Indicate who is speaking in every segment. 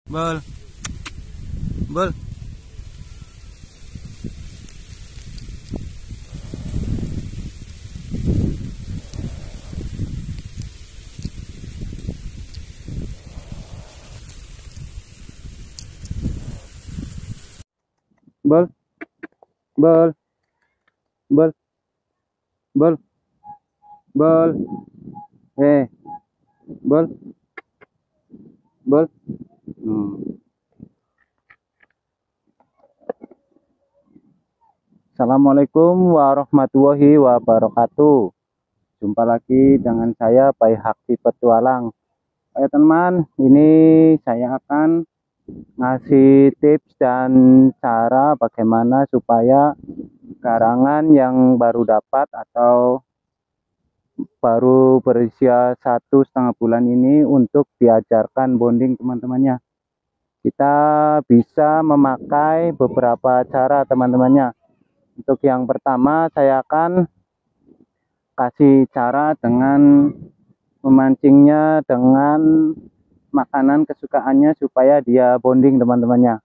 Speaker 1: Bol, bol, bol, bol, bol, bol, bol, bol, bol. Assalamualaikum warahmatullahi wabarakatuh. Jumpa lagi dengan saya Pai Hakti Petualang. Ayo teman, ini saya akan ngasih tips dan cara bagaimana supaya garangan yang baru dapat atau baru berusia 1,5 bulan ini untuk diajarkan bonding teman-temannya. Kita bisa memakai beberapa cara teman-temannya. Untuk yang pertama saya akan kasih cara dengan memancingnya dengan makanan kesukaannya supaya dia bonding teman-temannya.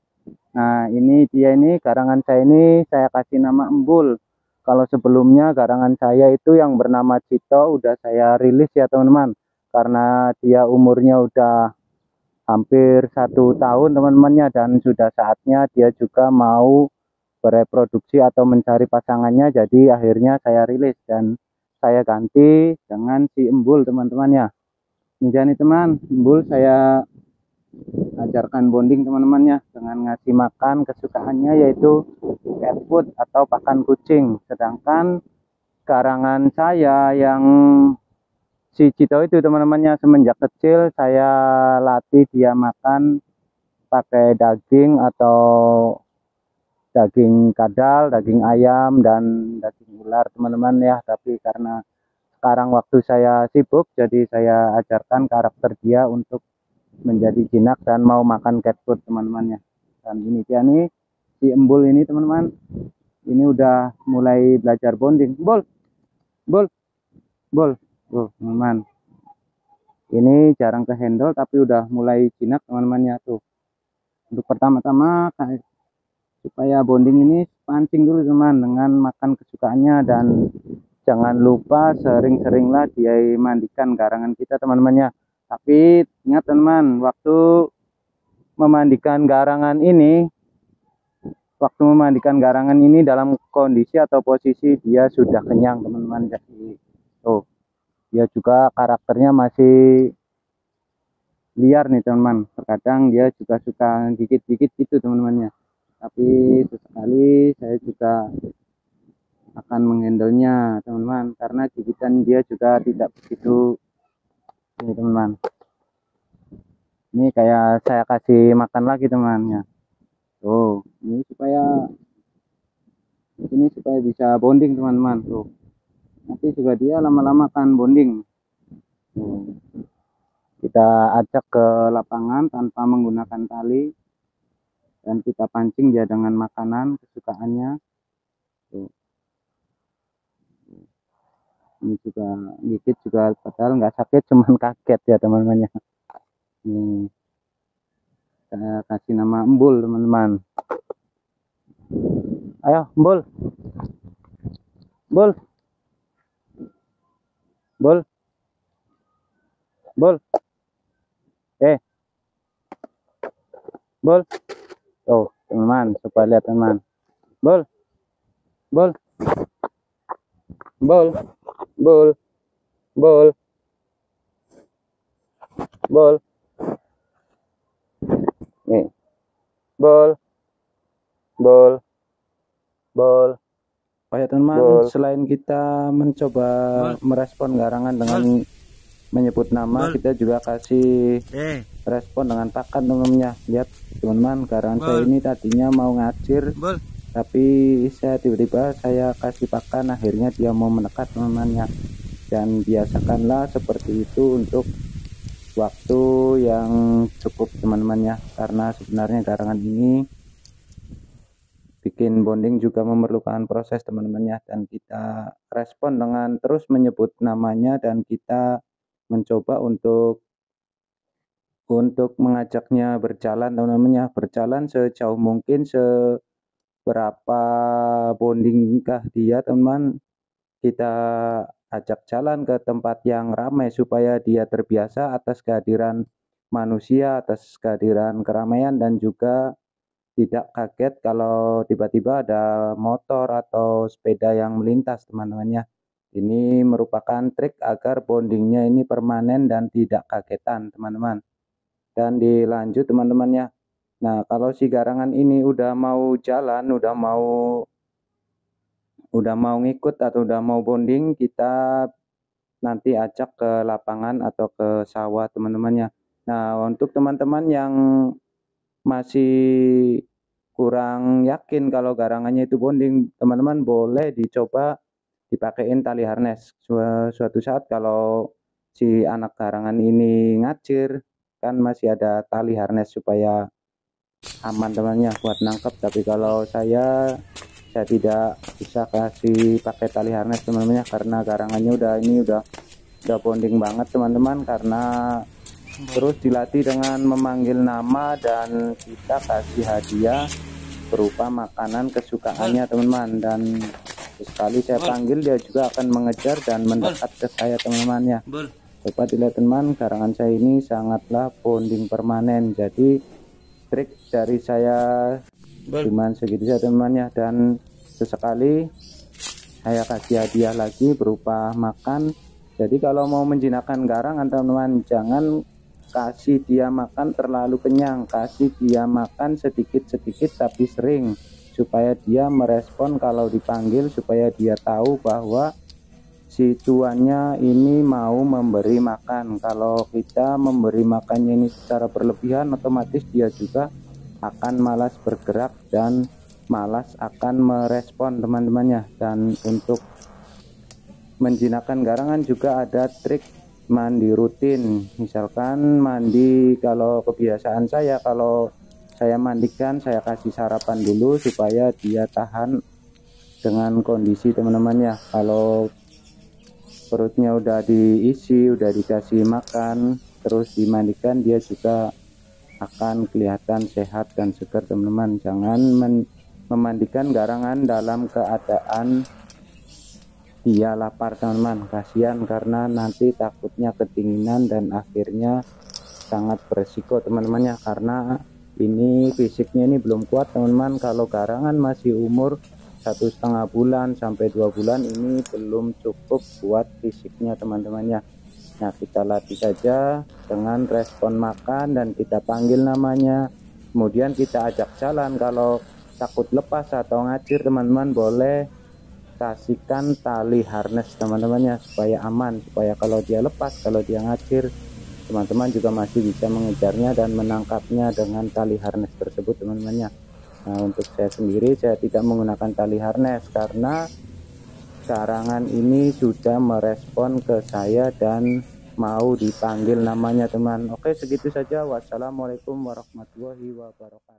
Speaker 1: Nah ini dia, ini garangan saya, ini saya kasih nama Embul. Kalau sebelumnya garangan saya itu yang bernama Cito udah saya rilis ya teman-teman, karena dia umurnya udah hampir 1 tahun teman-temannya, dan sudah saatnya dia juga mau bereproduksi atau mencari pasangannya. Jadi akhirnya saya rilis dan saya ganti dengan si Embul teman-temannya. Ini dia nih teman, Embul saya ajarkan bonding teman-temannya dengan ngasih makan kesukaannya, yaitu cat food atau pakan kucing. Sedangkan garangan saya yang si Cito itu teman-temannya, semenjak kecil saya latih dia makan pakai daging atau daging kadal, daging ayam, dan daging ular teman-teman ya. Tapi karena sekarang waktu saya sibuk, jadi saya ajarkan karakter dia untuk menjadi jinak dan mau makan cat food teman-temannya. Dan ini dia nih si Embul ini teman-teman, ini udah mulai belajar bonding. Bol, bol, bol, teman-teman, ini jarang ke handle tapi udah mulai jinak teman-temannya tuh. Untuk pertama-tama supaya bonding ini, pancing dulu teman dengan makan kesukaannya, dan jangan lupa sering-seringlah dia mandikan garangan kita teman-temannya. Tapi ingat teman, waktu memandikan garangan ini dalam kondisi atau posisi dia sudah kenyang teman-teman. Jadi dia juga karakternya masih liar nih teman-teman, terkadang dia juga suka gigit-gigit gitu teman-temannya. Tapi sesekali saya juga akan menghandlenya teman-teman, karena gigitan dia juga tidak begitu ini teman-teman. Ini kayak saya kasih makan lagi teman-temannya. Ini supaya bisa bonding teman-teman. Nanti juga dia lama-lama akan bonding. Kita ajak ke lapangan tanpa menggunakan tali, dan kita pancing dia dengan makanan kesukaannya. Ini juga gigit juga, padahal nggak sakit, cuman kaget ya teman-temannya. Ini saya kasih nama Embul teman-teman. Ayo Embul, Bol, Bol, Bol, Bol. Teman-teman, coba lihat teman. Bol, Bol, Bol, Bol, Bol, Bol. Nih, Bol, Bol, Bol. Oh ya teman, selain kita mencoba merespon garangan dengan menyebut nama, kita juga kasih respon dengan pakan teman-temannya. Lihat teman-teman, garangan saya ini tadinya mau ngacir, tapi tiba-tiba saya kasih pakan, akhirnya dia mau menekat teman-temannya. Dan biasakanlah seperti itu untuk waktu yang cukup teman-temannya, karena sebenarnya garangan ini bikin bonding juga memerlukan proses teman-temannya, dan kita respon dengan terus menyebut namanya, dan kita mencoba untuk untuk mengajaknya berjalan teman-teman ya, berjalan sejauh mungkin, seberapa bondingkah dia teman-teman, kita ajak jalan ke tempat yang ramai supaya dia terbiasa atas kehadiran manusia, atas kehadiran keramaian, dan juga tidak kaget kalau tiba-tiba ada motor atau sepeda yang melintas teman-teman ya. Ini merupakan trik agar bondingnya ini permanen dan tidak kagetan teman-teman. Dan dilanjut teman-teman ya. Nah, kalau si garangan ini udah mau jalan, udah mau ngikut atau udah mau bonding, kita nanti ajak ke lapangan atau ke sawah teman-teman ya. Nah, untuk teman-teman yang masih kurang yakin kalau garangannya itu bonding, teman-teman boleh dicoba dipakein tali harness. Suatu saat kalau si anak garangan ini ngacir, kan masih ada tali harness supaya aman temannya buat nangkep. Tapi kalau saya tidak bisa kasih pakai tali harness teman-teman ya, karena garangannya udah bonding banget teman-teman, karena terus dilatih dengan memanggil nama dan kita kasih hadiah berupa makanan kesukaannya teman-teman. Dan sekali saya panggil dia juga akan mengejar dan mendekat ke saya teman-teman ya. Coba dilihat teman, garangan saya ini sangatlah bonding permanen. Jadi trik dari saya cuman segitu saja teman-teman ya. Dan sesekali saya kasih hadiah lagi berupa makan. Jadi kalau mau menjinakkan garangan teman-teman, jangan kasih dia makan terlalu kenyang, kasih dia makan sedikit-sedikit tapi sering, supaya dia merespon kalau dipanggil, supaya dia tahu bahwa si tuannya ini mau memberi makan. Kalau kita memberi makannya ini secara berlebihan, otomatis dia juga akan malas bergerak dan malas akan merespon teman-temannya. Dan untuk menjinakkan garangan juga ada trik mandi rutin. Misalkan mandi, kalau kebiasaan saya, kalau saya mandikan, saya kasih sarapan dulu supaya dia tahan dengan kondisi teman-teman ya. Kalau perutnya udah diisi, udah dikasih makan, terus dimandikan, dia juga akan kelihatan sehat dan segar teman-teman. Jangan memandikan garangan dalam keadaan dia lapar teman-teman, kasihan, karena nanti takutnya kedinginan dan akhirnya sangat beresiko teman-teman ya, karena ini fisiknya ini belum kuat teman-teman. Kalau garangan masih umur 1,5 bulan sampai 2 bulan, ini belum cukup buat fisiknya teman-teman ya. Nah, kita latih saja dengan respon makan dan kita panggil namanya, kemudian kita ajak jalan. Kalau takut lepas atau ngacir, teman-teman boleh kasihkan tali harness teman-teman ya, supaya aman, supaya kalau dia lepas, kalau dia ngacir, teman-teman juga masih bisa mengejarnya dan menangkapnya dengan tali harness tersebut teman-teman ya. Nah, untuk saya sendiri, saya tidak menggunakan tali harness karena garangan ini sudah merespon ke saya dan mau dipanggil namanya teman. Oke, segitu saja. Wassalamualaikum warahmatullahi wabarakatuh.